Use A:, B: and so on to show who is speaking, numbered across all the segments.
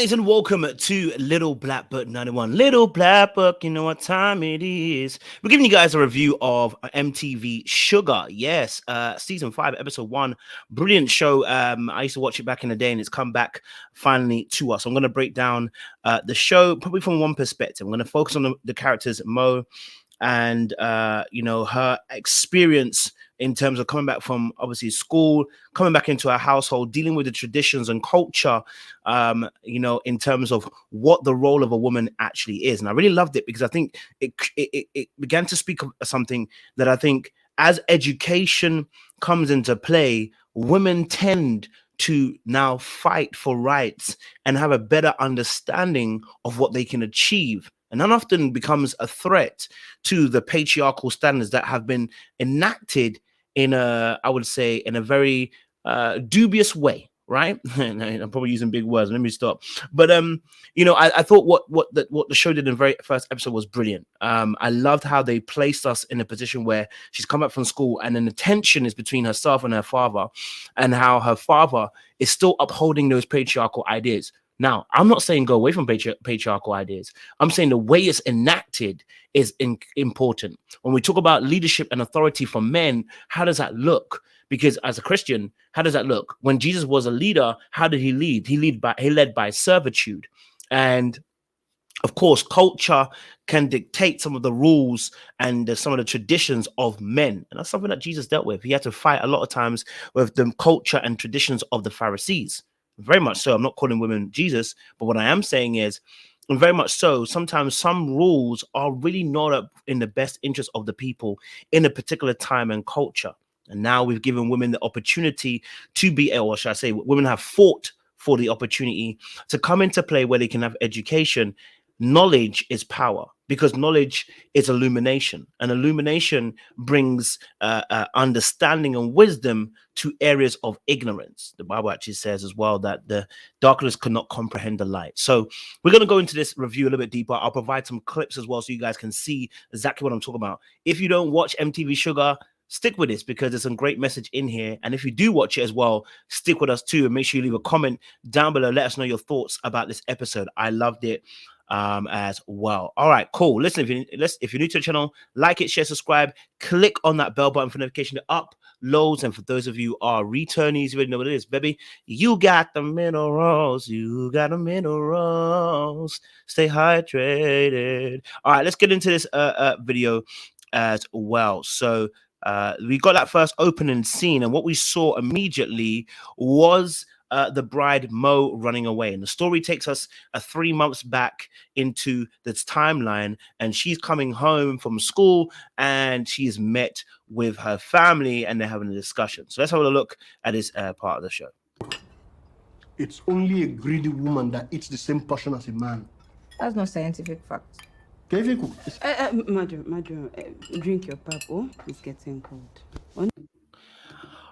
A: guys, and welcome to Little Black Book 91. Little Black Book, you know what time it is. We're giving you guys a review of MTV Shuga. Yes, season 5, episode 1. Brilliant show. I used to watch it back in the day, and it's come back finally to us. I'm going to break down the show probably from one perspective. I'm going to focus on the characters Mo and her experience in terms of coming back from obviously school, coming back into our household, dealing with the traditions and culture, in terms of what the role of a woman actually is. And I really loved it because I think it began to speak of something that I think as education comes into play, women tend to now fight for rights and have a better understanding of what they can achieve. And that often becomes a threat to the patriarchal standards that have been enacted in a very dubious way, right? I'm probably using big words. Let me stop. But I thought what the show did in the very first episode was brilliant. I loved how they placed us in a position where she's come back from school, and then the tension is between herself and her father, and how her father is still upholding those patriarchal ideas. Now, I'm not saying go away from patriarchal ideas. I'm saying the way it's enacted is important. When we talk about leadership and authority for men, how does that look? Because as a Christian, how does that look? When Jesus was a leader, how did he lead? He led by servitude. And of course, culture can dictate some of the rules and some of the traditions of men. And that's something that Jesus dealt with. He had to fight a lot of times with the culture and traditions of the Pharisees. Very much so. I'm not calling women Jesus, but what I am saying is, and very much so, sometimes some rules are really not in the best interest of the people in a particular time and culture. And now we've given women the opportunity to be, or should I say, women have fought for the opportunity to come into play where they can have education. Knowledge is power, because knowledge is illumination, and illumination brings understanding and wisdom to areas of ignorance. The Bible actually says as well that the darkness could not comprehend the light. So we're going to go into this review a little bit deeper. I'll provide some clips as well so you guys can see exactly what I'm talking about. If you don't watch MTV Shuga, stick with this because there's some great message in here. And if you do watch it as well, stick with us too, and make sure you leave a comment down below. Let us know your thoughts about this episode. I loved it as well. All right, cool. Listen, if you're new to the channel, like it, share, subscribe, click on that bell button for notification uploads. And for those of you who are returnees, you already know what it is, baby. You got the minerals. You got the minerals. Stay hydrated. All right, let's get into this video as well. So we got that first opening scene, and what we saw immediately was the bride Mo running away. And the story takes us 3 months back into this timeline, and she's coming home from school and she is met with her family and they're having a discussion. So let's have a look at this part of the show.
B: It's only a greedy woman that eats the same portion as a man.
C: That's not scientific fact.
D: Madam, drink your pap. Oh, it's getting cold.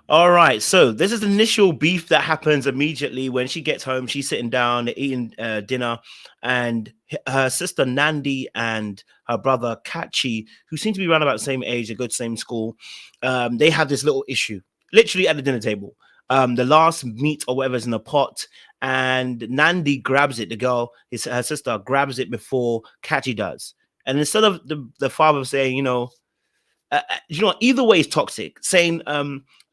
A: All right, so this is the initial beef that happens immediately when she gets home. She's sitting down, they're eating dinner, and her sister Nandi and her brother Kachi, who seem to be around about the same age, they go to the same school, they have this little issue, literally at the dinner table. The last meat or whatever is in a pot, and Nandi grabs it. The girl, her sister, grabs it before Kachi does. And instead of the father saying, either way is toxic. Saying,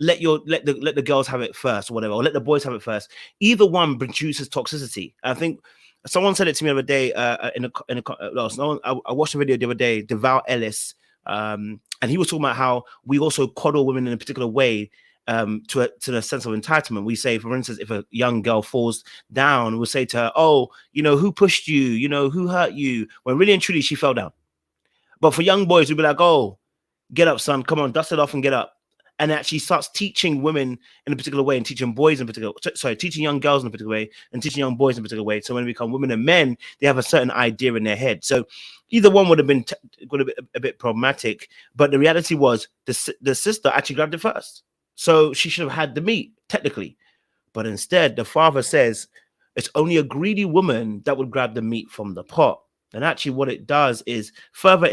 A: let the girls have it first, or whatever, or let the boys have it first. Either one produces toxicity. I think someone said it to me the other day. I watched a video the other day, Deval Ellis, and he was talking about how we also coddle women in a particular way. To the sense of entitlement. We say, for instance, if a young girl falls down, we'll say to her, oh, who pushed you? Who hurt you? When really and truly she fell down. But for young boys, we'll be like, oh, get up, son. Come on, dust it off and get up. And actually starts teaching women in a particular way and teaching boys in particular. Sorry, teaching young girls in a particular way and teaching young boys in a particular way. So when they become women and men, they have a certain idea in their head. So either one would have been a bit problematic. But the reality was the sister actually grabbed it first. So she should have had the meat, technically. But instead, the father says it's only a greedy woman that would grab the meat from the pot. And actually what it does is further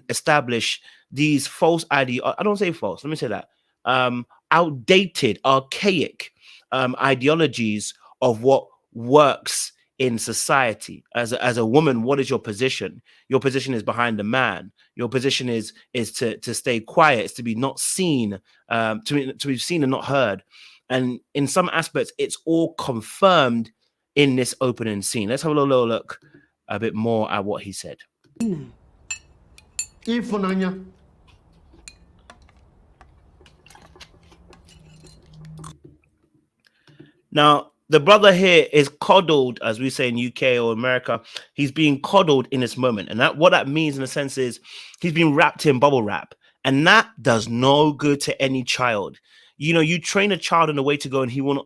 A: establish these false ideas. I don't say false, let me say that. Outdated, archaic ideologies of what works in society. As a woman, what is your position? Your position is behind the man. Your position is to stay quiet, is to be not seen, to be seen and not heard. And in some aspects, it's all confirmed in this opening scene. Let's have a little look a bit more at what he said.
B: Ifunanya.
A: Now, the brother here is coddled, as we say in UK or America. He's being coddled in this moment. And that what that means in a sense is he's been wrapped in bubble wrap. And that does no good to any child. You know, you train a child in a way to go and he will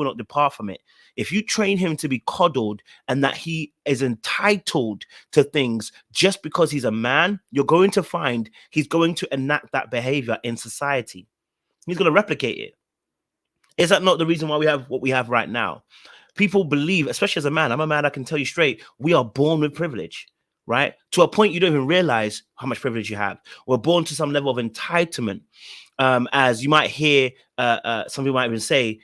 A: not depart from it. If you train him to be coddled and that he is entitled to things just because he's a man, you're going to find he's going to enact that behavior in society. He's going to replicate it. Is that not the reason why we have what we have right now? People believe, especially as a man, I'm a man, I can tell you straight, we are born with privilege, right? To a point you don't even realize how much privilege you have. We're born to some level of entitlement. As you might hear, some people might even say,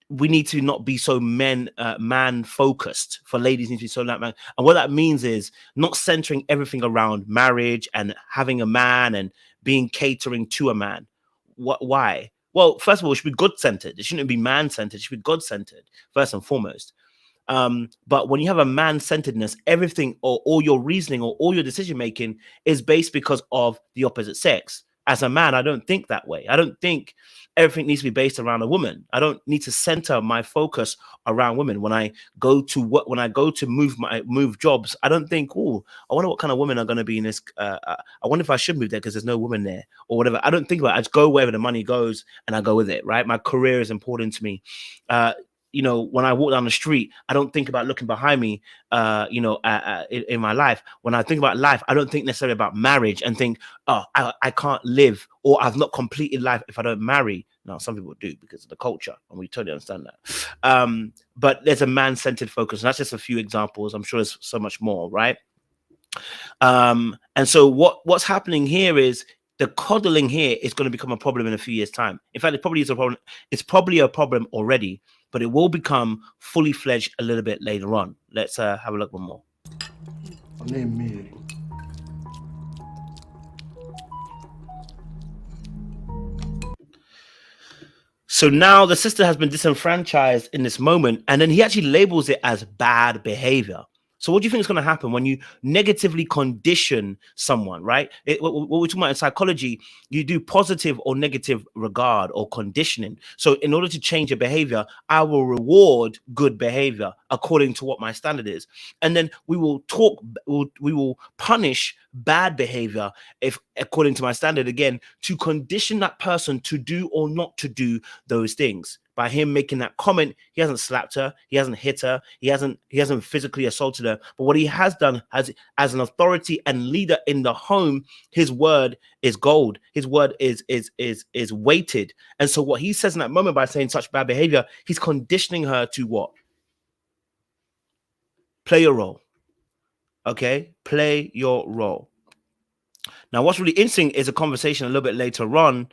A: we need to not be so man focused. For ladies need to be so that man. And what that means is not centering everything around marriage and having a man and being catering to a man. Why? Well, first of all, it should be God-centered. It shouldn't be man-centered. It should be God-centered, first and foremost. But when you have a man-centeredness, everything or all your reasoning or all your decision-making is based because of the opposite sex. As a man, I don't think that way. I don't think everything needs to be based around a woman. I don't need to center my focus around women. When I go to work, when I go to move jobs, I don't think, oh, I wonder what kind of women are going to be in this. I wonder if I should move there because there's no woman there or whatever. I don't think about it. I just go wherever the money goes and I go with it, right? My career is important to me. You know, when I walk down the street, I don't think about looking behind me, in my life. When I think about life, I don't think necessarily about marriage and think, oh, I can't live or I've not completed life if I don't marry. Now, some people do because of the culture, and we totally understand that. But there's a man-centered focus, and that's just a few examples. I'm sure there's so much more, right? And so what's happening here is the coddling here is going to become a problem in a few years' time. In fact, it probably is a problem. It's probably a problem already, but it will become fully fledged a little bit later on. Let's have a look one more.
B: Her name Mary.
A: So now the sister has been disenfranchised in this moment, and then he actually labels it as bad behavior. So what do you think is going to happen when you negatively condition someone, right? What we're talking about in psychology, you do positive or negative regard or conditioning. So in order to change a behavior, I will reward good behavior according to what my standard is. And then we will we will punish bad behavior if according to my standard, again, to condition that person to do or not to do those things. By him making that comment, he hasn't slapped her, he hasn't hit her, he hasn't physically assaulted her. But what he has done as an authority and leader in the home, his word is gold. His word is weighted. And so what he says in that moment by saying such bad behavior, he's conditioning her to what? Play your role. Okay? Play your role. Now, what's really interesting is a conversation a little bit later on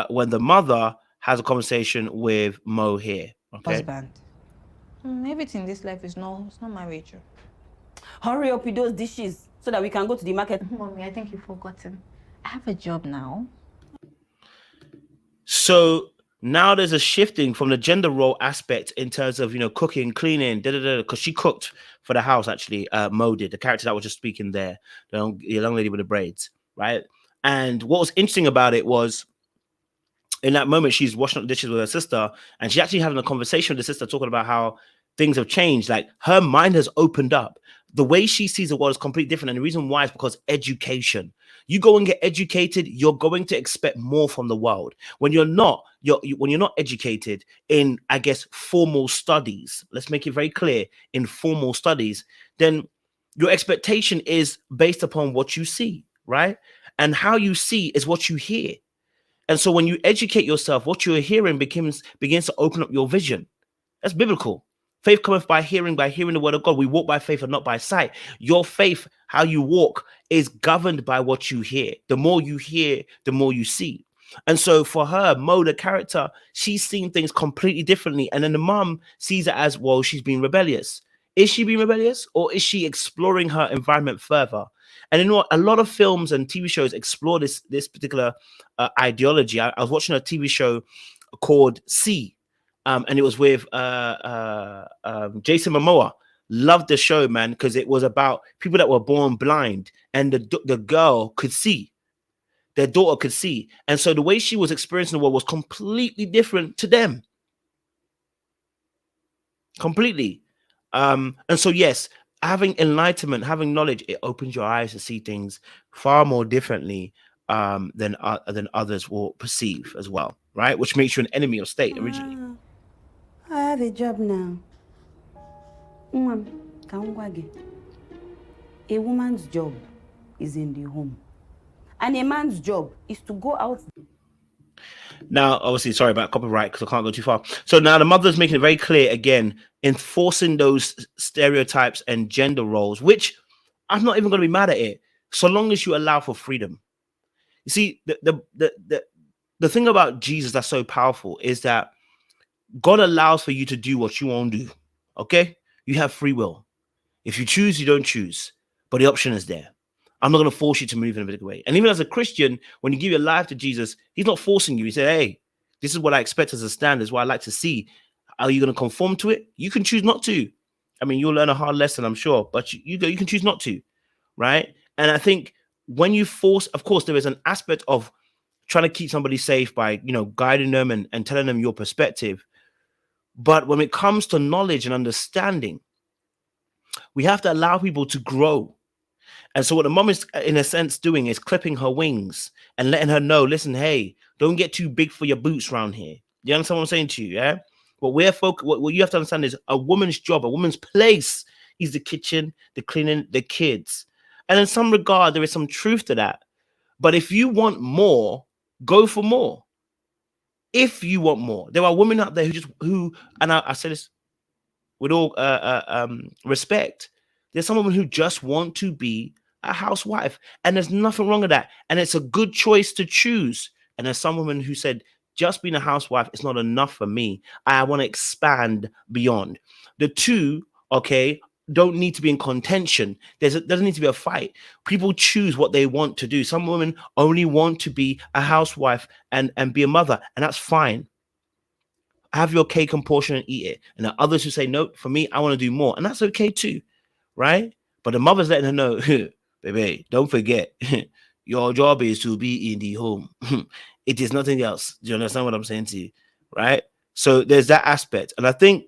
A: when the mother has a conversation with Mo here. Okay.
C: Husband. Everything in this life is it's not marriage.
D: Hurry up with those dishes so that we can go to the market.
C: Mommy, I think you've forgotten. I have a job now.
A: So now there's a shifting from the gender role aspect in terms of, cooking, cleaning, because she cooked for the house, actually. Mo did, the character that was just speaking there, the young lady with the braids, right? And what was interesting about it was, in that moment, she's washing up the dishes with her sister, and she's actually having a conversation with the sister, talking about how things have changed. Like, her mind has opened up. The way she sees the world is completely different. And the reason why is because education. You go and get educated, you're going to expect more from the world. When you're not educated in, I guess, formal studies, let's make it very clear, in formal studies, then your expectation is based upon what you see, right? And how you see is what you hear. And so when you educate yourself, what you're hearing begins to open up your vision. That's biblical. Faith cometh by hearing the word of God. We walk by faith and not by sight. Your faith, how you walk, is governed by what you hear. The more you hear, the more you see. And so for her, Mo, the character, she's seeing things completely differently. And then the mom sees it as, well, she's being rebellious. Is she being rebellious, or is she exploring her environment further? And you know what? A lot of films and TV shows explore this particular ideology. I was watching a TV show called C, and it was with Jason Momoa. Loved the show, man, because it was about people that were born blind, and the girl could see. Their daughter could see, and so the way she was experiencing the world was completely different to them. Completely. And so yes, having enlightenment, having knowledge, it opens your eyes to see things far more differently than others will perceive as well, right? Which makes you an enemy of state originally.
D: I have a job now. A woman's job is in the home, and a man's job is to go out.
A: Now, obviously, sorry about copyright because I can't go too far. So now the mother's making it very clear again, enforcing those stereotypes and gender roles, which I'm not even going to be mad at it, so long as you allow for freedom. You see, the thing about Jesus that's so powerful is that God allows for you to do what you want to do. Okay, you have free will. If you choose, you don't choose, but the option is there. I'm not going to force you to move in a particular way. And even as a Christian, when you give your life to Jesus, he's not forcing you. He said, hey, this is what I expect as a standard, is what I like to see. Are you going to conform to it? You can choose not to. I mean, you'll learn a hard lesson, I'm sure, but you can choose not to, right? And I think when you force, of course, there is an aspect of trying to keep somebody safe by, guiding them and telling them your perspective. But when it comes to knowledge and understanding, we have to allow people to grow. And so what the mom is, in a sense, doing is clipping her wings and letting her know, listen, hey, don't get too big for your boots around here. You understand what I'm saying to you? Yeah. What you have to understand is a woman's job, a woman's place is the kitchen, the cleaning, the kids. And in some regard, there is some truth to that. But if you want more, go for more. If you want more, there are women out there and I say this with all respect, there's some women who just want to be a housewife, and there's nothing wrong with that, and it's a good choice to choose. And there's some women who said, just being a housewife is not enough for me. I want to expand beyond. The two, okay, don't need to be in contention. Doesn't need to be a fight. People choose what they want to do. Some women only want to be a housewife and be a mother, and that's fine. Have your cake and portion and eat it. And there are others who say, no, for me, I want to do more. And that's okay too, right? But the mother's letting her know, baby, don't forget, your job is to be in the home. It is nothing else. Do you understand what I'm saying to you? Right? So there's that aspect. And I think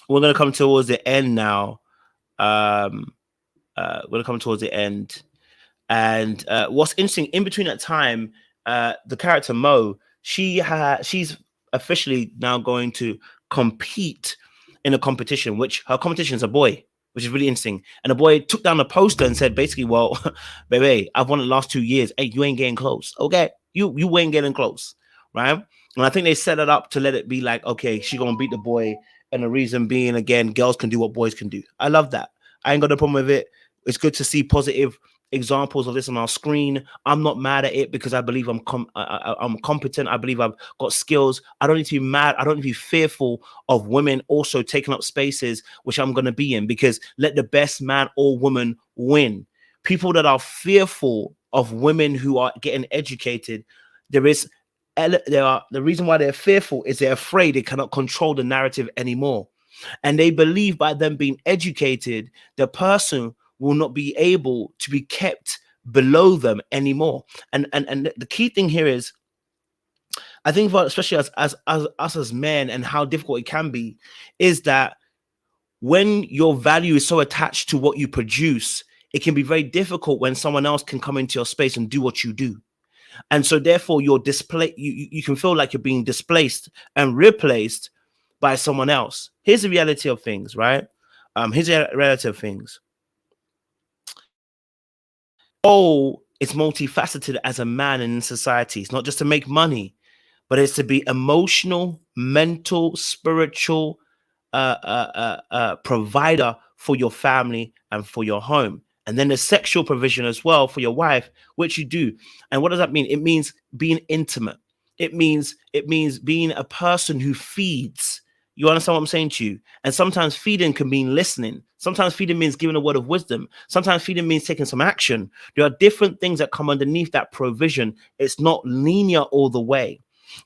A: we're going to come towards the end now. We're going to come towards the end. And what's interesting, in between that time, the character Mo, she's officially now going to compete in a competition, which her competition is a boy, which is really interesting. And the boy took down a poster and said, basically, well, baby, I've won the last 2 years. Hey, you ain't getting close. Okay, you ain't getting close, right? And I think they set it up to let it be like, okay, she's gonna beat the boy, and the reason being, again, girls can do what boys can do. I love that. I ain't got a problem with it. It's good to see positive examples of this on our screen. I'm not mad at it because I believe I'm competent. I believe I've got skills. I don't need to be mad. I don't need to be fearful of women also taking up spaces which I'm going to be in, because let the best man or woman win. People that are fearful of women who are getting educated, the reason why they're fearful is they're afraid they cannot control the narrative anymore. And they believe by them being educated, the person will not be able to be kept below them anymore. And the key thing here is, I think, for especially as us as men, and how difficult it can be, is that when your value is so attached to what you produce, it can be very difficult when someone else can come into your space and do what you do. And so therefore you're you can feel like you're being displaced and replaced by someone else. Here's the reality of things, right? Here's the reality of things. Oh, it's multifaceted as a man in society. It's not just to make money, but it's to be emotional, mental, spiritual provider for your family and for your home. And then the sexual provision as well for your wife, which you do. And what does that mean? It means being intimate. It means being a person who feeds You understand what I'm saying to you? And sometimes feeding can mean listening. Sometimes feeding means giving a word of wisdom. Sometimes feeding means taking some action. There are different things that come underneath that provision. It's not linear all the way.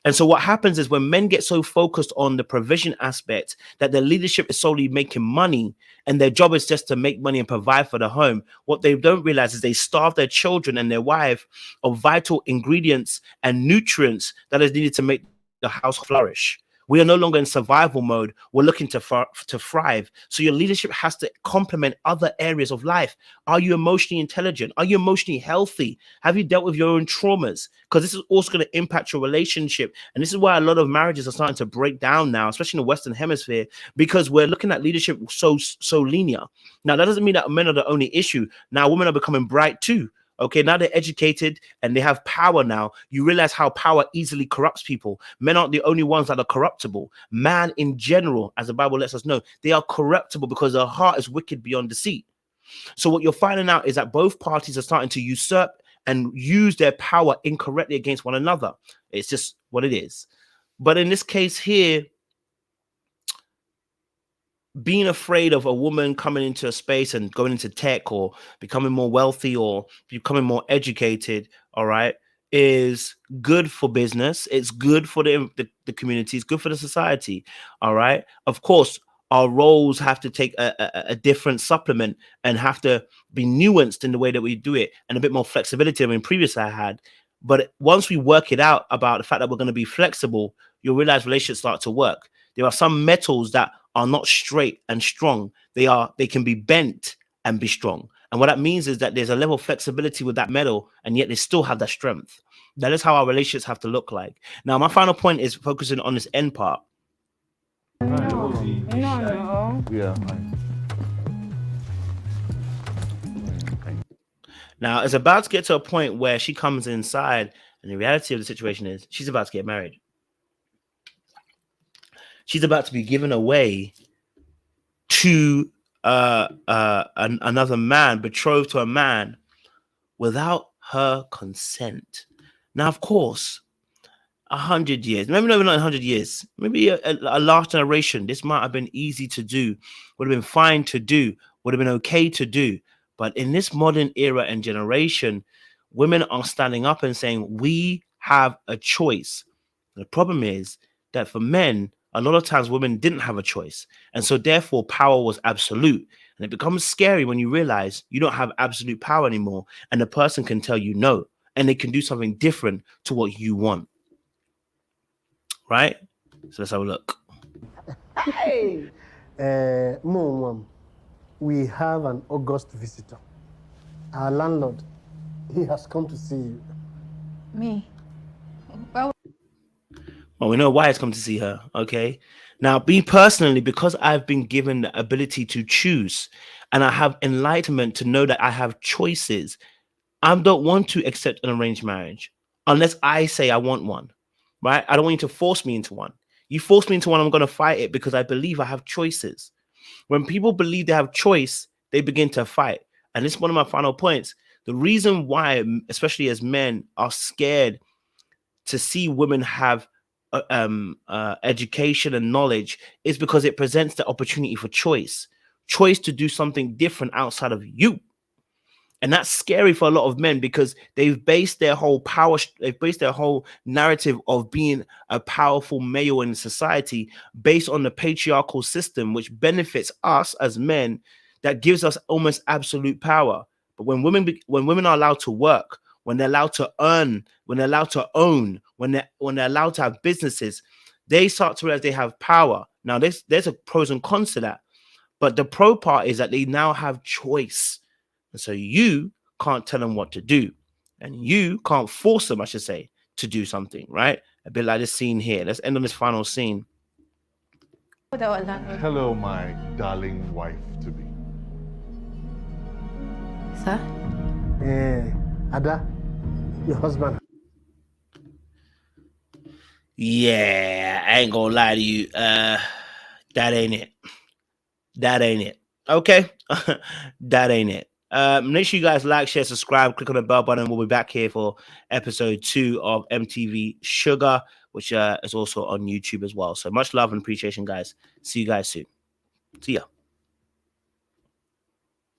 A: And so what happens is when men get so focused on the provision aspect that their leadership is solely making money and their job is just to make money and provide for the home, what they don't realize is they starve their children and their wife of vital ingredients and nutrients that is needed to make the house flourish. We are no longer in survival mode. We're looking to thrive. So your leadership has to complement other areas of life. Are you emotionally intelligent? Are you emotionally healthy? Have you dealt with your own traumas? Because this is also going to impact your relationship. And this is why a lot of marriages are starting to break down now, especially in the Western Hemisphere, because we're looking at leadership so linear. Now, that doesn't mean that men are the only issue. Now, women are becoming bright too. Okay, now they're educated and they have power now. You realize how power easily corrupts people. Men aren't the only ones that are corruptible. Man in general, as the Bible lets us know, they are corruptible because their heart is wicked beyond deceit. So what you're finding out is that both parties are starting to usurp and use their power incorrectly against one another. It's just what it is. But in this case here, being afraid of a woman coming into a space and going into tech or becoming more wealthy or becoming more educated, all right, is good for business. It's good for the community. It's good for the society, all right? Of course, our roles have to take a different supplement and have to be nuanced in the way that we do it and a bit more flexibility than previously I had. But once we work it out about the fact that we're going to be flexible, you'll realize relationships start to work. There are some metals that are not straight and strong. They can be bent and be strong. And what that means is that there's a level of flexibility with that metal, and yet they still have that strength. That is how our relationships have to look like. Now, my final point is focusing on this end part.
D: No.
E: Yeah.
A: Now, it's about to get to a point where she comes inside, and the reality of the situation is she's about to get married. She's about to be given away to another man, betrothed to a man without her consent. Now, of course, 100 years, maybe not even 100 year, maybe a large generation, this might have been easy to do, would have been fine to do, would have been okay to do. But in this modern era and generation, women are standing up and saying, we have a choice. The problem is that for men, a lot of times women didn't have a choice. And so therefore power was absolute. And it becomes scary when you realize you don't have absolute power anymore. And the person can tell you no, and they can do something different to what you want. Right? So let's have a look.
B: Hey, Mom, we have an august visitor. Our landlord, he has come to see you.
C: Me? Well,
A: Well, we know why it's come to see her. Okay. Now, me personally, because I've been given the ability to choose and I have enlightenment to know that I have choices, I don't want to accept an arranged marriage unless I say I want one. Right? I don't want you to force me into one. You force me into one, I'm going to fight it because I believe I have choices. When people believe they have choice, they begin to fight. And this is one of my final points. The reason why, especially as men, are scared to see women have education and knowledge is because it presents the opportunity for choice to do something different outside of you. And that's scary for a lot of men because they've based their whole narrative of being a powerful male in society based on the patriarchal system, which benefits us as men, that gives us almost absolute power. But when women are allowed to work, when they're allowed to earn, when they're allowed to own, when they're allowed to have businesses, they start to realize they have power. Now, there's a pros and cons to that. But the pro part is that they now have choice. And so you can't tell them what to do. And you can't force them, I should say, to do something, right? A bit like this scene here. Let's end on this final scene.
C: without a landlord.
E: Hello, my darling wife-to-be.
D: Sir?
B: Ada, your husband.
A: Yeah, I ain't gonna lie to you. That ain't it. That ain't it. Okay? That ain't it. Make sure you guys like, share, subscribe, click on the bell button. We'll be back here for episode 2 of MTV Shuga, which is also on YouTube as well. So much love and appreciation, guys. See you guys soon. See ya.